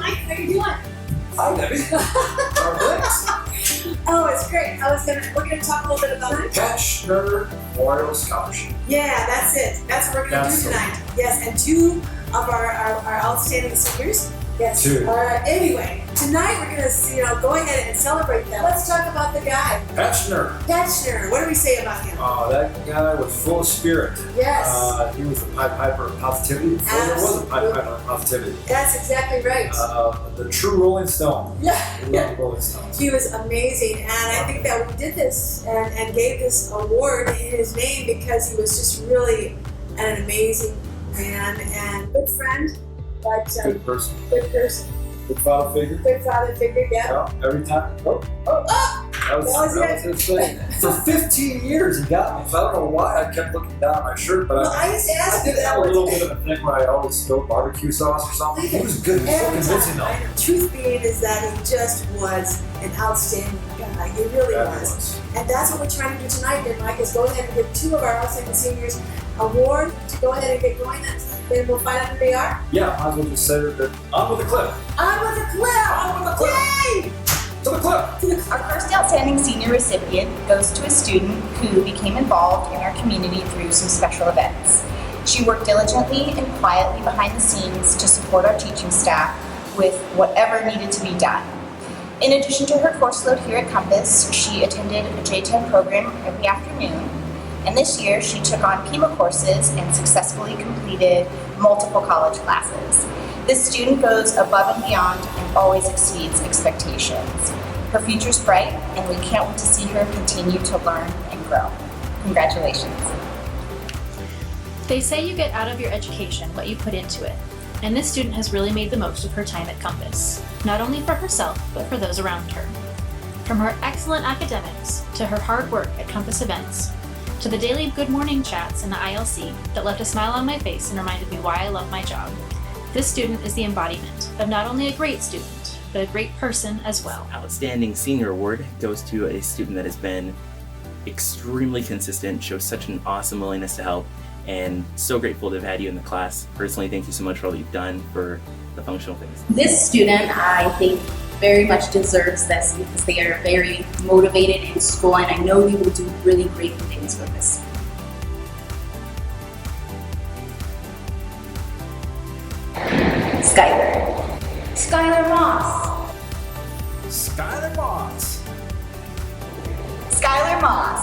Mike. How you doing? Hi, Debbie. Oh, it's great. We're gonna talk a little bit about it. Paddy Schnurr Memorial Scholarship. Yeah, that's it. That's what we're gonna do tonight. Yes, and two of our outstanding singers. Yes. Two. Anyway, tonight we're gonna go ahead and celebrate them. Let's talk about the guy. Paddy Schnurr. Paddy Schnurr. What do we say about him? That guy was full of spirit. Yes. He was the Pied Piper of positivity. Before there was a Pied Piper of positivity. That's exactly right. The true Rolling Stone. Yeah. We love the Rolling Stones. He was amazing, and I think that we did this and gave this award in his name because he was just really an amazing man and good friend, but Good person. Good person. Good father figure. Good father figure, yeah. Every time. That was his thing. For 15 years he got me. So I don't know why I kept looking down my shirt, but Well, I used to ask I did have a little bit of a thing where I always spilled barbecue sauce or something. He was good. He was so convincing though. Truth being is that he just was an outstanding guy. He really was. And that's what we're trying to do tonight here, Mike, is go ahead and give two of our outstanding seniors award to go ahead and get going. Then we'll find out who they are. Yeah, might as well just say that on with the clip. On with the clip! On with the clip! Yay! To the clip! Our first outstanding senior recipient goes to a student who became involved in our community through some special events. She worked diligently and quietly behind the scenes to support our teaching staff with whatever needed to be done. In addition to her course load here at Compass, she attended a J10 program every afternoon. And this year, she took on PIMA courses and successfully completed multiple college classes. This student goes above and beyond and always exceeds expectations. Her future's bright, and we can't wait to see her continue to learn and grow. Congratulations. They say you get out of your education what you put into it, and this student has really made the most of her time at Compass, not only for herself, but for those around her. From her excellent academics, to her hard work at Compass events, to the daily good morning chats in the ILC that left a smile on my face and reminded me why I love my job. This student is the embodiment of not only a great student, but a great person as well. Outstanding Senior Award goes to a student that has been extremely consistent, shows such an awesome willingness to help, and so grateful to have had you in the class. Personally, thank you so much for all you've done for the functional things. This student, I think, very much deserves this because they are very motivated in school, and I know they will do really great things with this. Skylar. Skylar Moss. Skylar Moss. Skylar Moss.